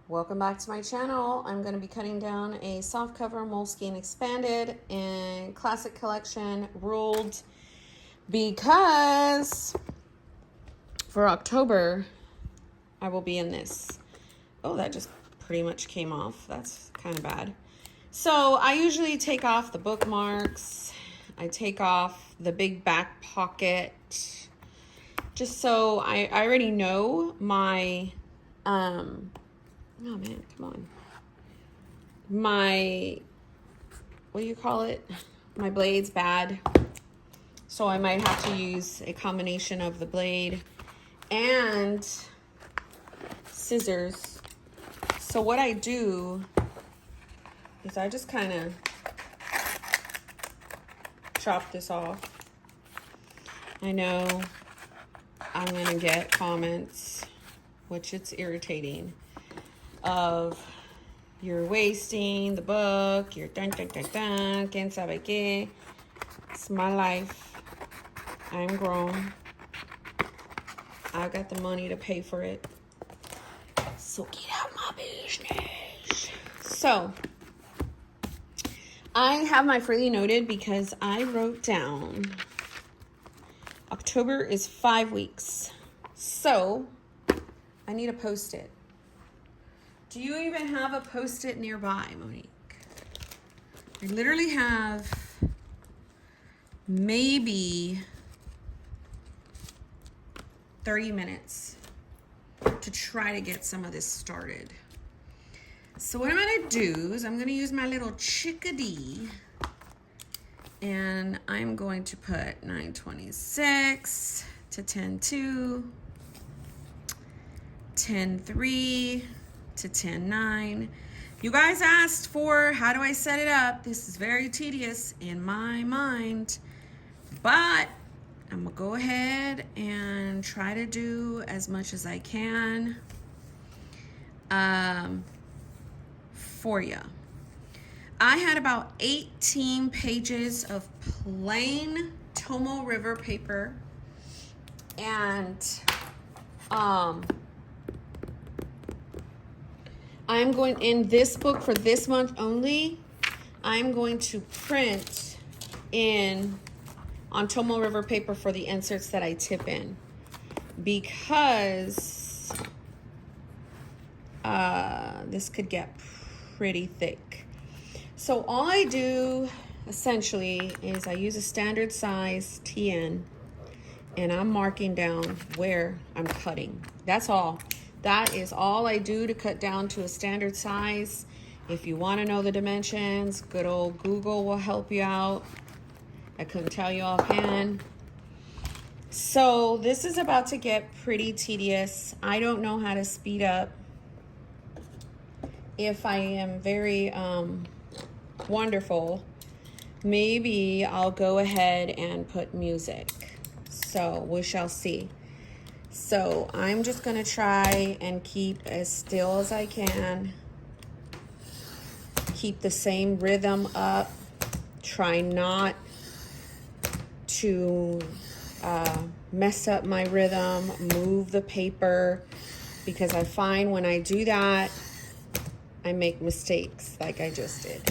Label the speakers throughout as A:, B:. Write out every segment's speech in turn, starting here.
A: Welcome back to my channel. I'm going to be cutting down a softcover Moleskine Expanded in Classic Collection Ruled because for October I will be in this. Oh, that just pretty much came off. That's kind of bad. So I usually take off the bookmarks. I take off the big back pocket just so I already know my oh man, come on. What do you call it? My blade's bad. So I might have to use a combination of the blade and scissors. So what I do is I just kind of chop this off. I know I'm going to get comments, which it's irritating, of you're wasting the book, you're dun, quién sabe qué. It's my life. I'm grown. I got the money to pay for it. So get out my business. So I have my freely noted because I wrote down October is 5 weeks. So I need a Post-it. Do you even have a Post-it nearby, Monique? I literally have maybe 30 minutes to try to get some of this started. So what I'm gonna do is I'm gonna use my little chickadee and I'm going to put 9:26 to 10:2, 10:3 to 10:9. You guys asked for how do I set it up. This is very tedious in my mind, but I'm gonna go ahead and try to do as much as I can for you. I had about 18 pages of plain Tomo River paper, and I'm going, in this book for this month only, I'm going to print on Tomo River paper for the inserts that I tip in, because this could get pretty thick. So all I do essentially is I use a standard size TN and I'm marking down where I'm cutting. That's all. That is all I do to cut down to a standard size. If you want to know the dimensions, good old Google will help you out. I couldn't tell you offhand. So this is about to get pretty tedious. I don't know how to speed up. If I am very wonderful, maybe I'll go ahead and put music. So we shall see. So I'm just gonna try and keep as still as I can. Keep the same rhythm up. Try not to mess up my rhythm, move the paper, because I find when I do that, I make mistakes like I just did.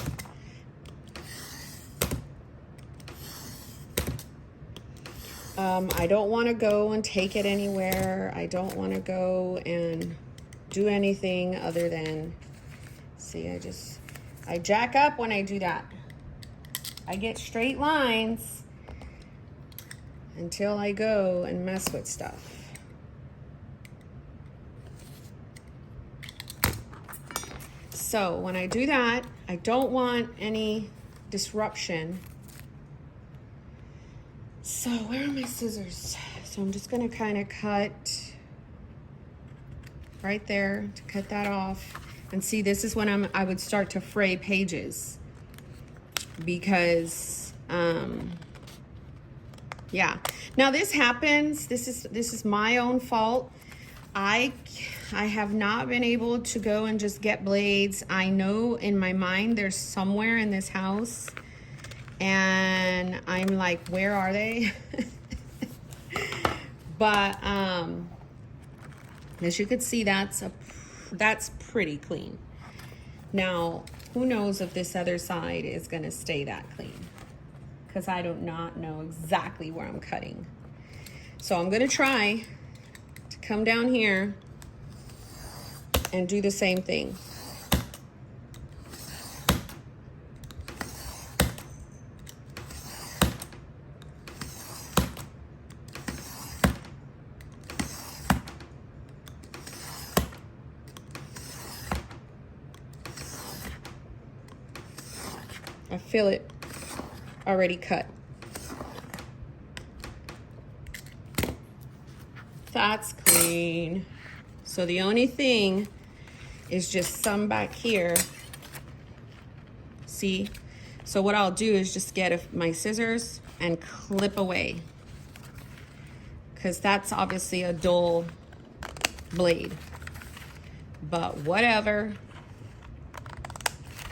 A: I don't want to go and take it anywhere. I don't want to go and do anything other than, see, I jack up when I do that. I get straight lines until I go and mess with stuff. So when I do that, I don't want any disruption. So where are my scissors? So I'm just gonna kind of cut right there to cut that off. And see, this is when I would start to fray pages, because yeah. Now this happens. This is my own fault. I have not been able to go and just get blades. I know in my mind there's somewhere in this house, and I'm like, where are they? But as you could see, that's a that's pretty clean. Now, who knows if this other side is gonna stay that clean, because I do not know exactly where I'm cutting. So I'm gonna try to come down here and do the same thing. I feel it already cut. That's clean. So the only thing is just some back here. See? So what I'll do is just get my scissors and clip away, because that's obviously a dull blade. But whatever.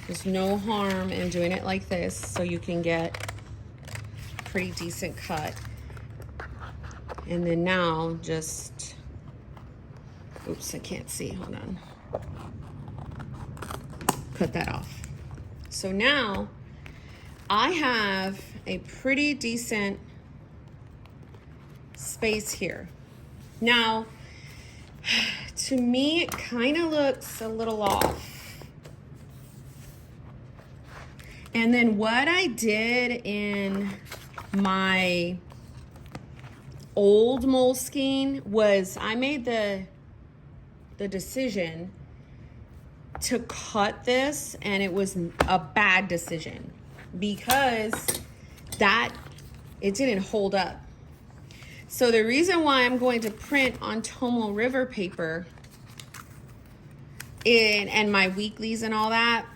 A: There's no harm in doing it like this so you can get a pretty decent cut. And then now just, oops, I can't see, hold on. Cut that off. So now I have a pretty decent space here. Now, to me, it kind of looks a little off. And then what I did in my old Moleskine was I made the decision to cut this, and it was a bad decision because it didn't hold up. So the reason why I'm going to print on Tomoe River paper and my weeklies and all that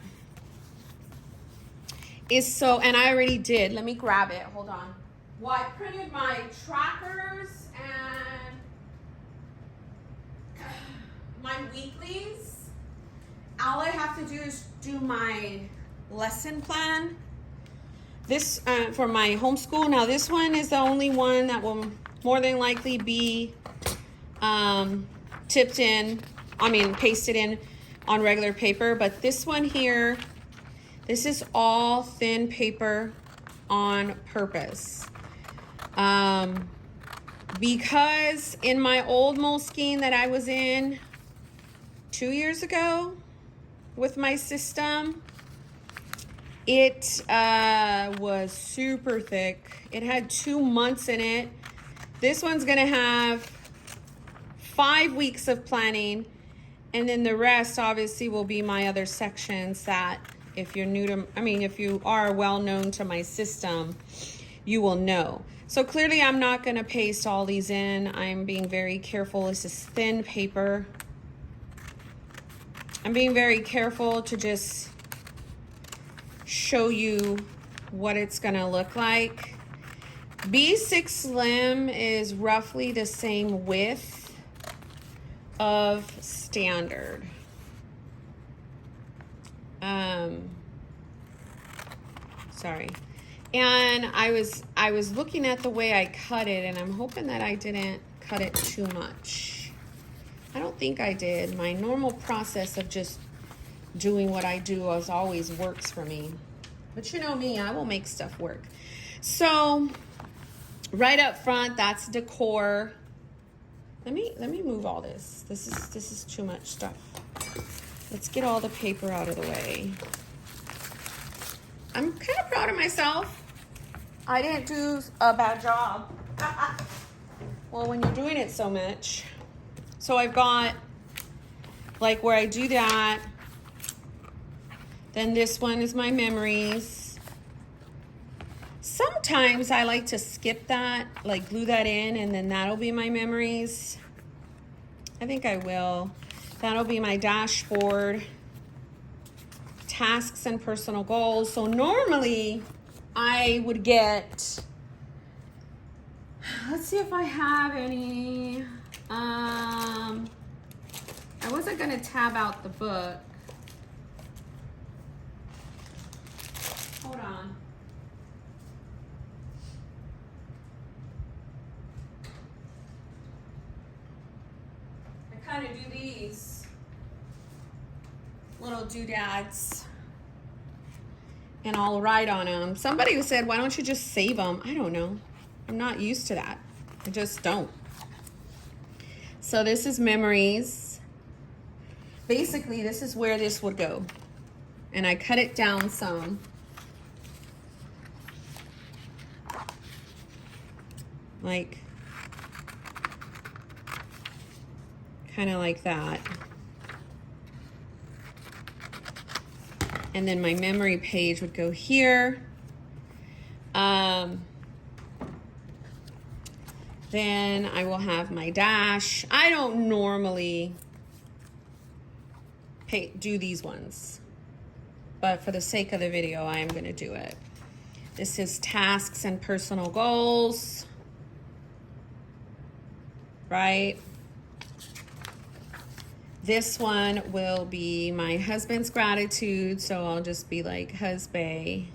A: is so, and I already did, let me grab it, hold on. Well, I printed my trackers and my weeklies. All I have to do is do my lesson plan. This, for my homeschool. Now this one is the only one that will more than likely be pasted in on regular paper. But this one here, this is all thin paper on purpose. Because in my old Moleskine that I was in 2 years ago with my system, it was super thick. It had 2 months in it. This one's gonna have 5 weeks of planning, and then the rest obviously will be my other sections that if you're new to, if you are well known to my system, you will know. So clearly I'm not gonna paste all these in. I'm being very careful. This is thin paper. I'm being very careful to just show you what it's gonna look like. B6 Slim is roughly the same width of standard. Sorry. And I was looking at the way I cut it, and I'm hoping that I didn't cut it too much. I don't think I did. My normal process of just doing what I do as always works for me. But you know me, I will make stuff work. So right up front, that's decor. Let me move all this. This is too much stuff. Let's get all the paper out of the way. I'm kind of proud of myself. I didn't do a bad job. Well, when you're doing it so much. So I've got like where I do that. Then this one is my memories. Sometimes I like to skip that, like glue that in, and then that'll be my memories. I think I will. That'll be my dashboard. Tasks and personal goals. So normally I would get, let's see if I have any. I wasn't gonna tab out the book. Hold on. I kind of do these little doodads and I'll write on them. Somebody said, why don't you just save them? I don't know. I'm not used to that. I just don't. So this is memories. Basically, this is where this would go. And I cut it down some. Like, kind of like that. And then my memory page would go here. Then I will have my dash. I don't normally do these ones, but for the sake of the video, I am going to do it. This is tasks and personal goals, right? This one will be my husband's gratitude, so I'll just be like husband.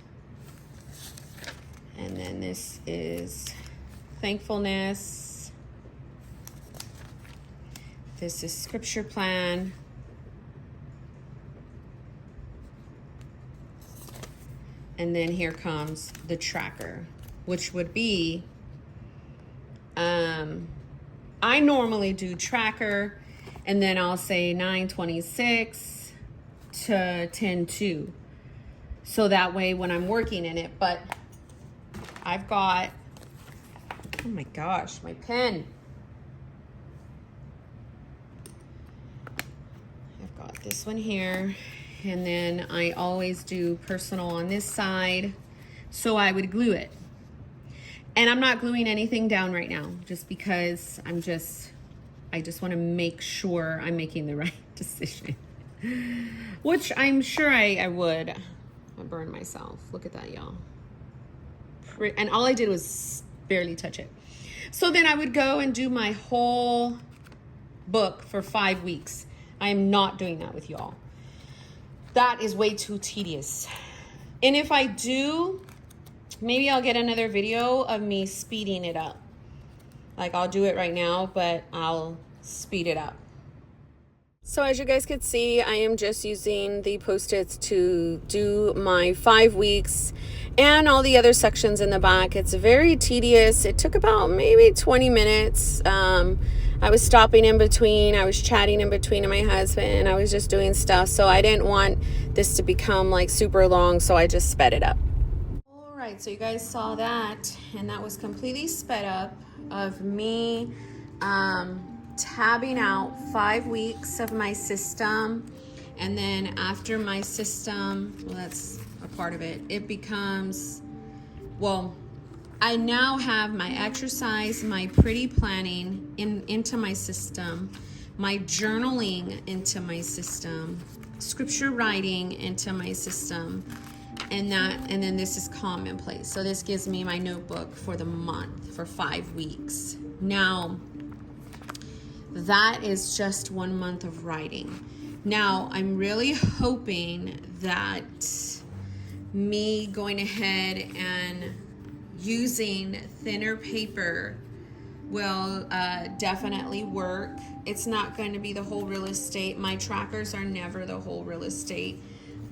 A: And then this is thankfulness. This is scripture plan. And then here comes the tracker, which would be, I normally do tracker, and then I'll say 9:26 to 10:02. So that way when I'm working in it, but I've got, oh my gosh, my pen. I've got this one here, and then I always do personal on this side. So I would glue it. And I'm not gluing anything down right now, just because I just want to make sure I'm making the right decision. Which I'm sure I would. I burned myself. Look at that, y'all. And all I did was barely touch it. So then I would go and do my whole book for 5 weeks. I am not doing that with y'all. That is way too tedious. And if I do, maybe I'll get another video of me speeding it up. Like, I'll do it right now, but I'll speed it up. So as you guys could see, I am just using the Post-its to do my 5 weeks and all the other sections in the back. It's very tedious. It took about maybe 20 minutes. I was stopping in between. I was chatting in between to my husband. I was just doing stuff. So I didn't want this to become like super long, so I just sped it up. All right, so you guys saw that, and that was completely sped up of me tabbing out 5 weeks of my system. And then after my system, well, that's a part of it, it becomes, well, I now have my exercise, my pretty planning into my system, my journaling into my system, scripture writing into my system, and then this is commonplace. So this gives me my notebook for the month for 5 weeks. Now, that is just 1 month of writing. Now, I'm really hoping that me going ahead and using thinner paper will definitely work. It's not going to be the whole real estate. My trackers are never the whole real estate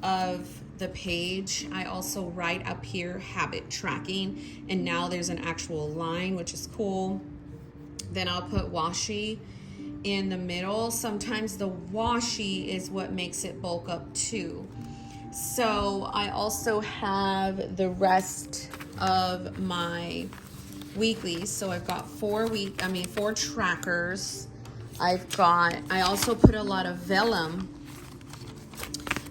A: of the page. I also write up here habit tracking, and now there's an actual line, which is cool. Then I'll put washi in the middle. Sometimes the washi is what makes it bulk up too. So I also have the rest of my weeklies. So I've got 4 trackers. I also put a lot of vellum.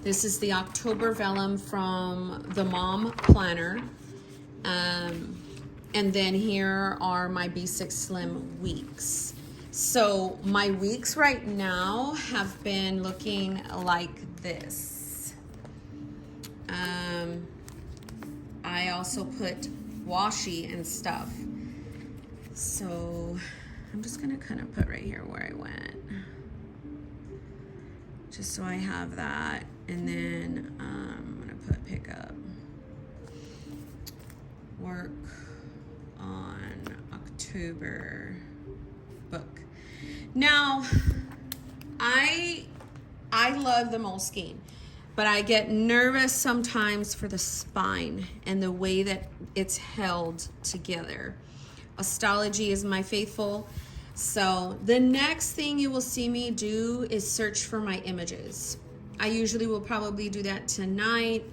A: This is the October vellum from the Mom Planner. And then here are my B6 Slim weeks. So my weeks right now have been looking like this. I also put washi and stuff. So I'm just gonna kind of put right here where I went, just so I have that. And then I'm gonna put pick up, work on October book. Now, I I love the Moleskine, but I get nervous sometimes for the spine and the way that it's held together. Astrology is my faithful. So the next thing you will see me do is search for my images. I usually will probably do that tonight.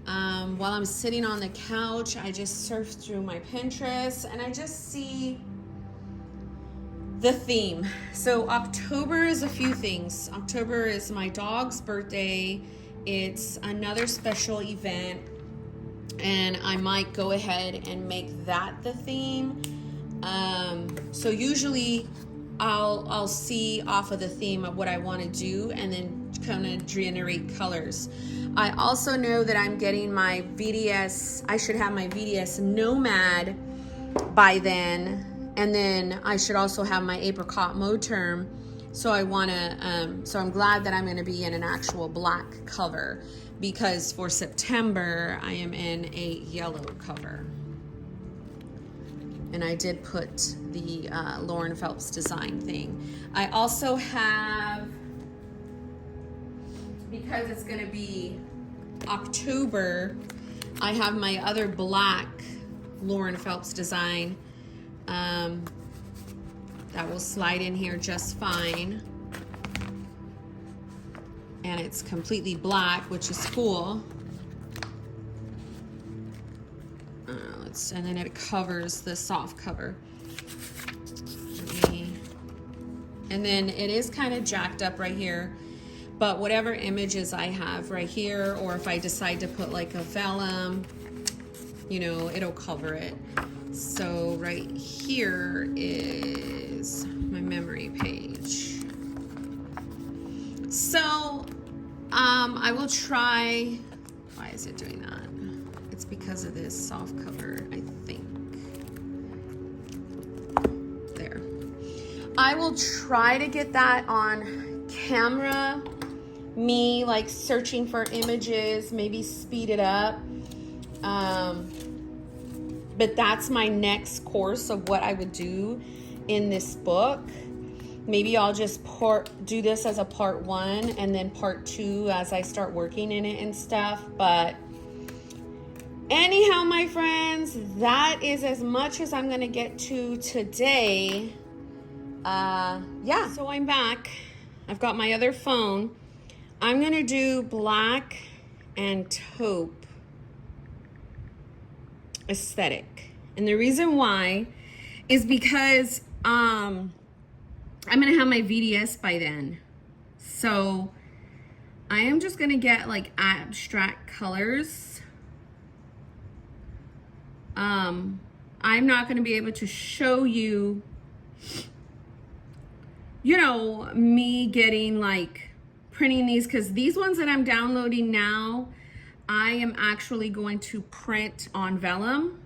A: While I'm sitting on the couch, I just surf through my Pinterest and I just see the theme. So October is a few things. October is my dog's birthday. It's another special event, and I might go ahead and make that the theme. So usually I'll see off of the theme of what I want to do and then kind of generate colors. I also know that I'm getting my VDS, I should have my VDS Nomad by then, and then I should also have my apricot mauve term. So I want to, so I'm glad that I'm going to be in an actual black cover, because for September I am in a yellow cover. And I did put the Lauren Phelps design thing. I also have, because it's going to be October, I have my other black Lauren Phelps design that will slide in here just fine. And it's completely black, which is cool. And then it covers the soft cover. And then it is kind of jacked up right here, but whatever images I have right here, or if I decide to put like a vellum, you know, it'll cover it. So right here is my memory page. So I will try, why is it doing that? It's because of this soft cover, I think. There. I will try to get that on camera, me like searching for images, maybe speed it up. But that's my next course of what I would do in this book. Maybe I'll just do this as a part 1 and then part 2 as I start working in it and stuff. But anyhow, my friends, that is as much as I'm gonna get to today. Yeah, so I'm back. I've got my other phone. I'm gonna do black and taupe aesthetic. And the reason why is because I'm gonna have my VDS by then. So I am just gonna get like abstract colors. I'm not going to be able to show you, you know, me getting like printing these, because these ones that I'm downloading now, I am actually going to print on vellum.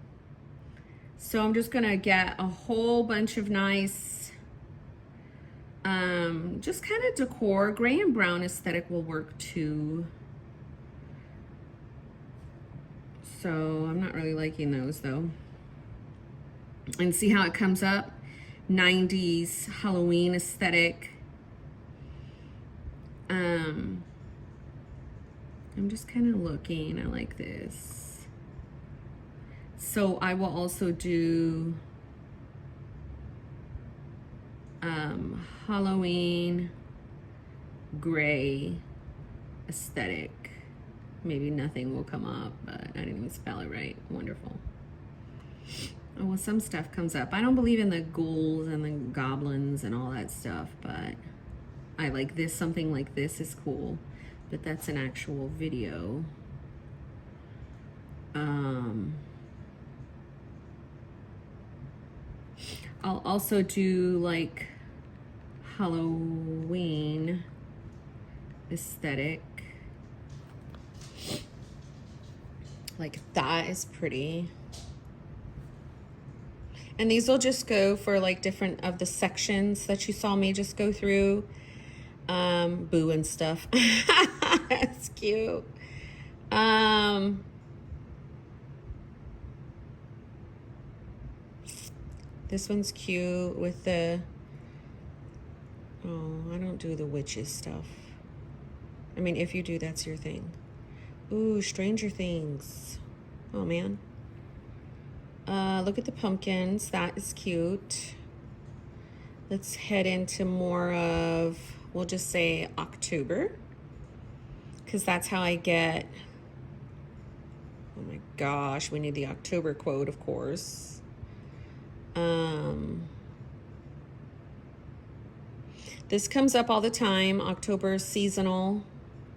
A: So I'm just going to get a whole bunch of nice, just kind of decor. Gray and brown aesthetic will work too. So I'm not really liking those though. And see how it comes up? 90s Halloween aesthetic. I'm just kind of looking. I like this. So I will also do Halloween gray aesthetic. Maybe nothing will come up, but I didn't even spell it right. Wonderful. Oh, well, some stuff comes up. I don't believe in the ghouls and the goblins and all that stuff, but I like this. Something like this is cool, but that's an actual video. I'll also do like Halloween aesthetic. Like that is pretty. And these will just go for like different of the sections that you saw me just go through. Boo and stuff. That's cute. This one's cute with the, oh, I don't do the witches stuff. I mean, if you do, that's your thing. Ooh, Stranger Things. Oh, man. Look at the pumpkins. That is cute. Let's head into more of, we'll just say October. Because that's how I get, oh my gosh, we need the October quote, of course. This comes up all the time. October seasonal.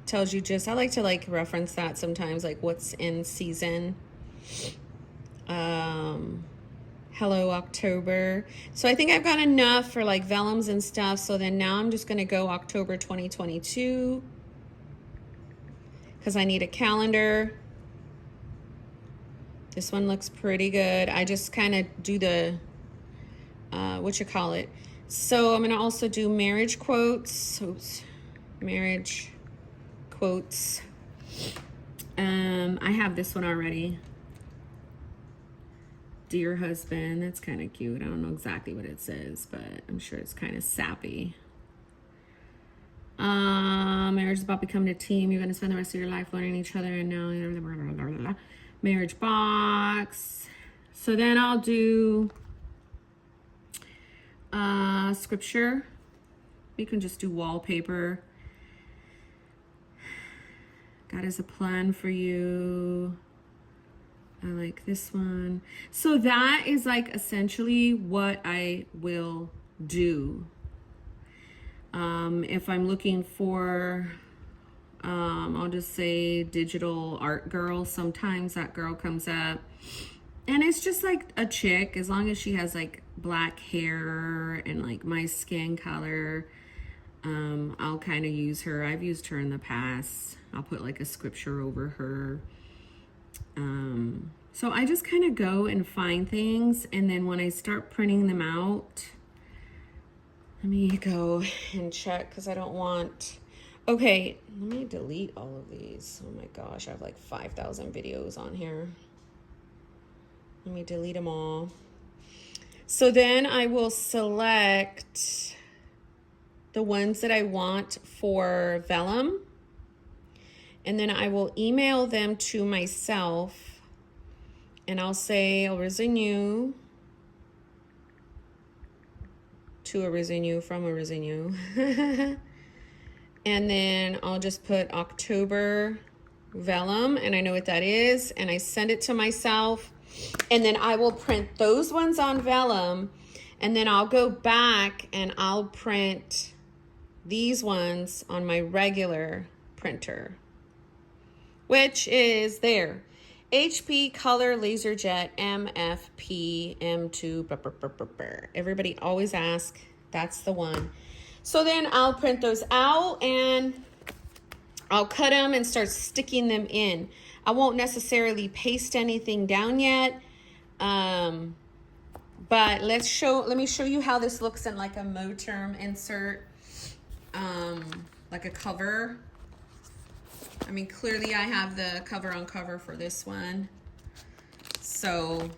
A: Tells you just, I like to like reference that sometimes, like what's in season. Hello October. So I think I've got enough for like vellums and stuff. So then now I'm just going to go October 2022 because I need a calendar. This one looks pretty good. I just kind of do the so I'm going to also do marriage quotes. Oops. Marriage quotes. I have this one already. Dear husband, that's kind of cute. I don't know exactly what it says, but I'm sure it's kind of sappy. Marriage is about becoming a team. You're going to spend the rest of your life learning each other, and now marriage box. So then I'll do scripture. You can just do wallpaper. God has a plan for you. I like this one. So that is like essentially what I will do. If I'm looking for, I'll just say digital art girl, sometimes that girl comes up. And it's just like a chick, as long as she has like black hair and like my skin color, I'll kind of use her. I've used her in the past. I'll put like a scripture over her. So I just kind of go and find things, and then when I start printing them out, let me go and check because I don't want, okay, let me delete all of these. Oh my gosh, I have like 5,000 videos on here. Let me delete them all. So then I will select the ones that I want for vellum, and then I will email them to myself, and I'll say I'll resin you to a resin you from a resin you. And then I'll just put October vellum, and I know what that is, and I send it to myself, and then I will print those ones on vellum, and then I'll go back and I'll print these ones on my regular printer, which is there. HP Color LaserJet MFP M2. Everybody always asks. That's the one. So then I'll print those out and I'll cut them and start sticking them in. I won't necessarily paste anything down yet. But let me show you how this looks in like a Moterm insert, like a cover. I mean, clearly I have the cover on cover for this one. So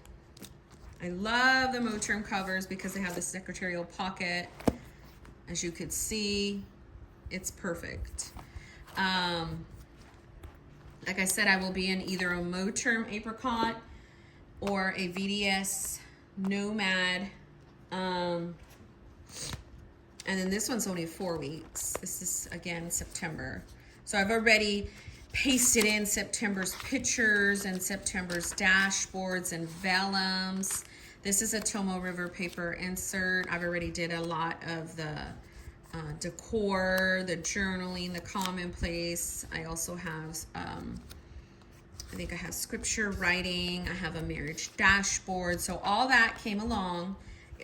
A: I love the Moterm covers because they have the secretarial pocket. As you could see, it's perfect. Like I said, I will be in either a Moterm apricot or a VDS Nomad. And then this one's only 4 weeks. This is, again, September. So I've already pasted in September's pictures and September's dashboards and vellums. This is a Tomo River paper insert. I've already did a lot of the decor, the journaling, the commonplace. I also have, I think I have scripture writing. I have a marriage dashboard. So all that came along.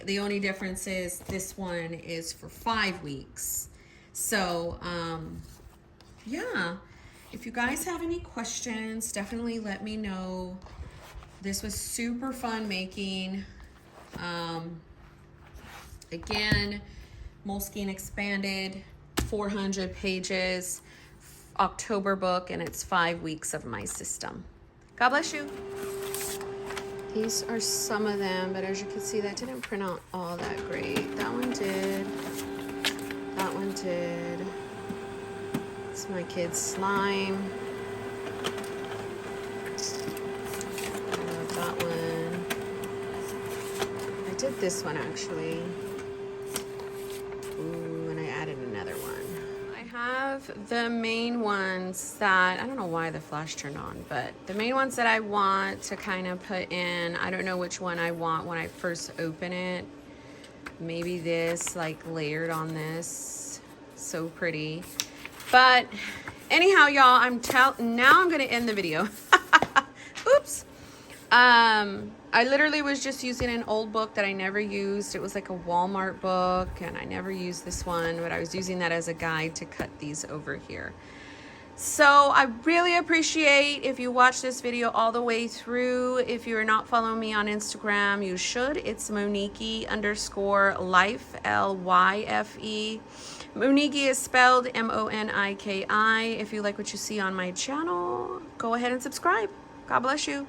A: The only difference is this one is for 5 weeks. So, yeah, if you guys have any questions, definitely let me know. This was super fun making. Again, Moleskine Expanded, 400 pages, October book, and it's 5 weeks of my system. God bless you. These are some of them, but as you can see, that didn't print out all that great. That one did. That one did. It's my kid's slime. I love that one. I did this one actually. Ooh, and I added another one. I have the main ones that, I don't know why the flash turned on, but the main ones that I want to kind of put in. I don't know which one I want when I first open it. Maybe this, like layered on this. So pretty. But anyhow, y'all, now I'm gonna end the video. Oops. I literally was just using an old book that I never used. It was like a Walmart book, and I never used this one, but I was using that as a guide to cut these over here. So I really appreciate if you watch this video all the way through. If you're not following me on Instagram, you should. It's Monique_life, L-Y-F-E. Monique is spelled M-O-N-I-K-I. If you like what you see on my channel, go ahead and subscribe. God bless you.